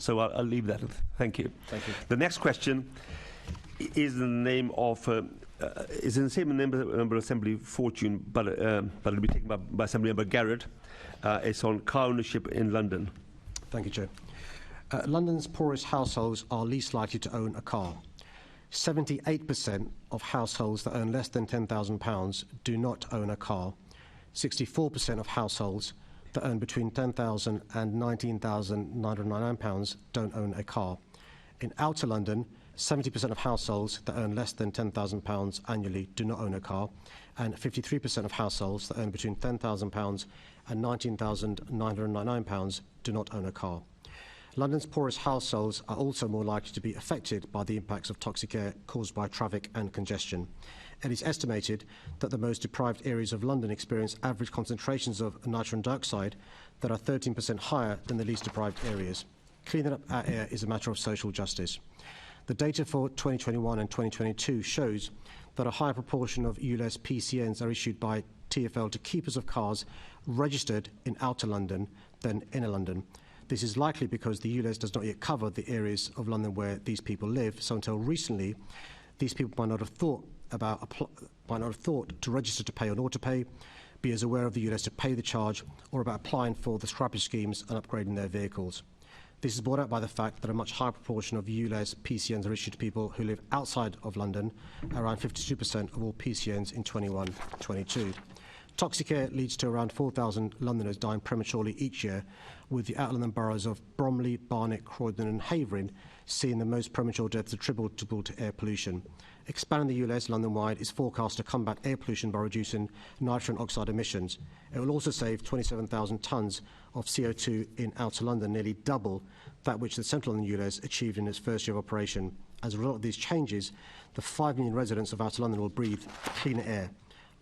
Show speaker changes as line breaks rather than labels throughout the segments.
So I'll leave that. Thank you.
Thank you.
The next question is in the name of is in the same member Assembly Fortune, but it'll be taken by Assembly Member Garratt. It's on car ownership in London.
Thank you, Chair. London's poorest households are least likely to own a car. 78% of households that earn less than £10,000 do not own a car. 64% of households that earn between £10,000 and £19,999 don't own a car. In Outer London, 70% of households that earn less than £10,000 annually do not own a car, and 53% of households that earn between £10,000 and £19,999 do not own a car. London's poorest households are also more likely to be affected by the impacts of toxic air caused by traffic and congestion. It is estimated that the most deprived areas of London experience average concentrations of nitrogen dioxide that are 13% higher than the least deprived areas. Cleaning up our air is a matter of social justice. The data for 2021 and 2022 shows that a higher proportion of ULEZ PCNs are issued by TfL to keepers of cars registered in Outer London than Inner London. This is likely because the ULEZ does not yet cover the areas of London where these people live, so until recently, these people might not have thought to register to pay on autopay, be as aware of the ULEZ to pay the charge, or about applying for the scrappage schemes and upgrading their vehicles. This is brought out by the fact that a much higher proportion of ULEZ PCNs are issued to people who live outside of London, around 52% of all PCNs in 21-22. Toxic air leads to around 4,000 Londoners dying prematurely each year, with the Outer London boroughs of Bromley, Barnet, Croydon and Havering seeing the most premature deaths attributable to air pollution. Expanding the ULEZ London-wide is forecast to combat air pollution by reducing nitrogen oxide emissions. It will also save 27,000 tonnes of CO2 in Outer London, nearly double that which the Central London ULEZ achieved in its first year of operation. As a result of these changes, the 5 million residents of Outer London will breathe cleaner air.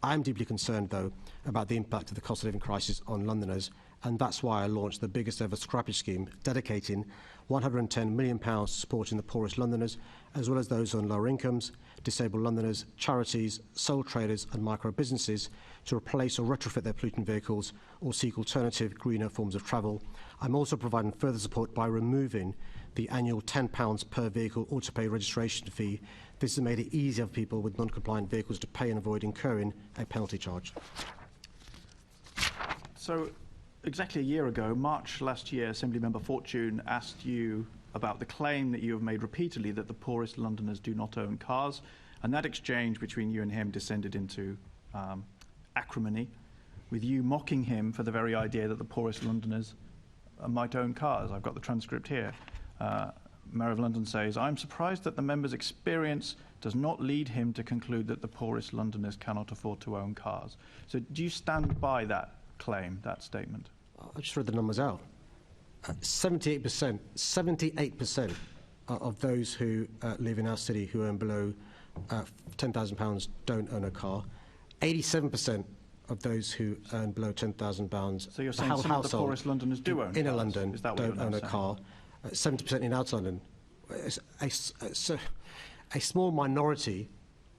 I am deeply concerned, though, about the impact of the cost of living crisis on Londoners, and that's why I launched the biggest ever scrappage scheme, dedicating £110 million to supporting the poorest Londoners, as well as those on lower incomes, disabled Londoners, charities, sole traders and micro businesses to replace or retrofit their polluting vehicles or seek alternative, greener forms of travel. I'm also providing further support by removing the annual £10 per vehicle autopay registration fee. This has made it easier for people with non-compliant vehicles to pay and avoid incurring a penalty charge.
So, exactly a year ago, March last year, Assemblymember Fortune asked you about the claim that you have made repeatedly that the poorest Londoners do not own cars, and that exchange between you and him descended into acrimony, with you mocking him for the very idea that the poorest Londoners might own cars. I've got the transcript here. Mayor of London says, "I'm surprised that the member's experience does not lead him to conclude that the poorest Londoners cannot afford to own cars." So do you stand by that claim, that statement?
I just read the numbers out. 78% of those who live in our city who earn below £10,000 don't own a car. 87% of those who earn below £10,000,
so you're saying some of the poorest Londoners do own
Inner
cars?
London don't own a car. 70% in Outer London. A small minority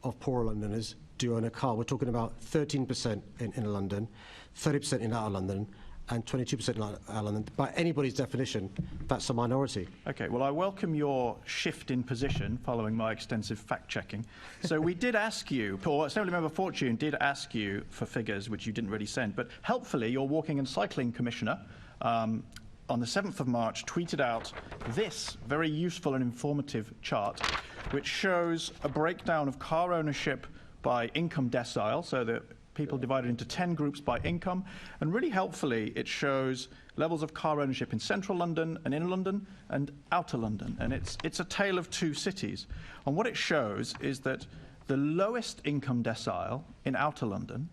of poorer Londoners do own a car. We're talking about 13% in Inner London, 30% in Outer London, and 22% in Outer London. By anybody's definition, that's a minority.
Okay, well, I welcome your shift in position following my extensive fact-checking. So we did ask you, or Assemblymember Fortune did ask you for figures, which you didn't really send, but helpfully, your Walking and Cycling Commissioner on the 7th of March tweeted out this very useful and informative chart, which shows a breakdown of car ownership by income decile, so that people divided into 10 groups by income, and really helpfully it shows levels of car ownership in Central London and Inner London and Outer London, and it's a tale of two cities. And what it shows is that the lowest income decile in Outer London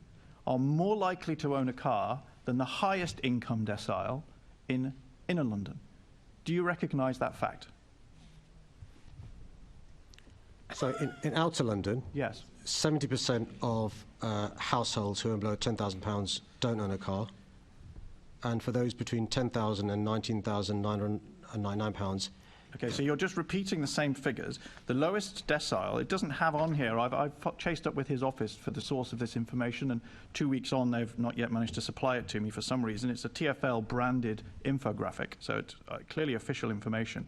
are more likely to own a car than the highest income decile in Inner London. Do you recognise that fact?
So in Outer London,
yes,
70% of households who earn below £10,000 don't own a car, and for those between £10,000 and £19,999,
Okay, so you're just repeating the same figures. The lowest decile, it doesn't have on here, I've chased up with his office for the source of this information, and 2 weeks on they've not yet managed to supply it to me for some reason. It's a TfL branded infographic, so it's clearly official information.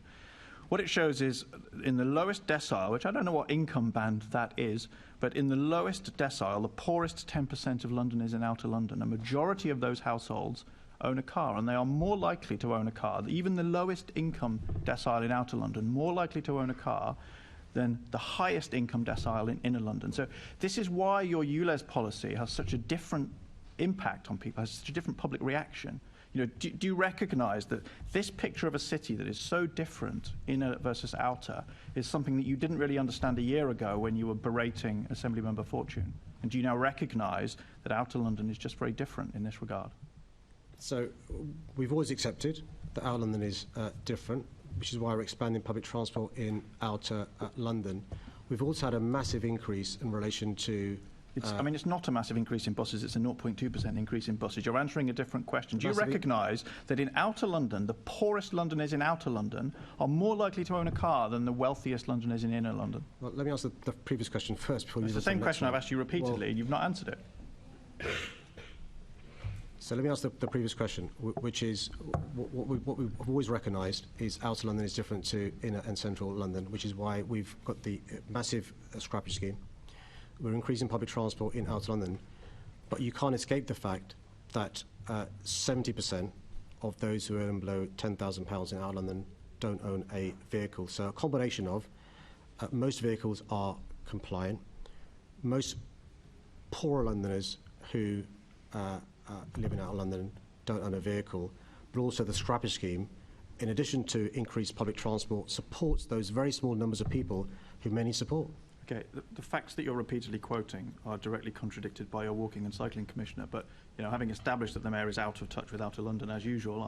What it shows is in the lowest decile, which I don't know what income band that is, but in the lowest decile, the poorest 10% of Londoners in outer London, a majority of those households own a car, and they are more likely to own a car. Even the lowest income decile in outer London, more likely to own a car than the highest income decile in inner London. So this is why your ULEZ policy has such a different impact on people, has such a different public reaction. You know, do you recognise that this picture of a city that is so different, inner versus outer, is something that you didn't really understand a year ago when you were berating Assemblymember Fortune? And do you now recognise that outer London is just very different in this regard?
So we've always accepted that outer London is different, which is why we're expanding public transport in outer London. We've also had a massive increase in relation to...
I mean, it's not a massive increase in buses, it's a 0.2% increase in buses. You're answering a different question. Do you recognise that in outer London, the poorest Londoners in outer London are more likely to own a car than the wealthiest Londoners in inner London?
Well, let me answer the previous question first before you...
It's the same question I've asked you repeatedly, and you've not answered it.
So let me answer the previous question, which is what we've always recognised is outer London is different to inner and central London, which is why we've got the massive scrappage scheme. We're increasing public transport in outer London, but you can't escape the fact that 70% of those who earn below £10,000 in outer London don't own a vehicle. So a combination of most vehicles are compliant, most poorer Londoners who live in outer London don't own a vehicle, but also the scrappage scheme, in addition to increased public transport, supports those very small numbers of people who many support.
Okay, the facts that you're repeatedly quoting are directly contradicted by your Walking and Cycling Commissioner, but you know, having established that the Mayor is out of touch with outer London as usual,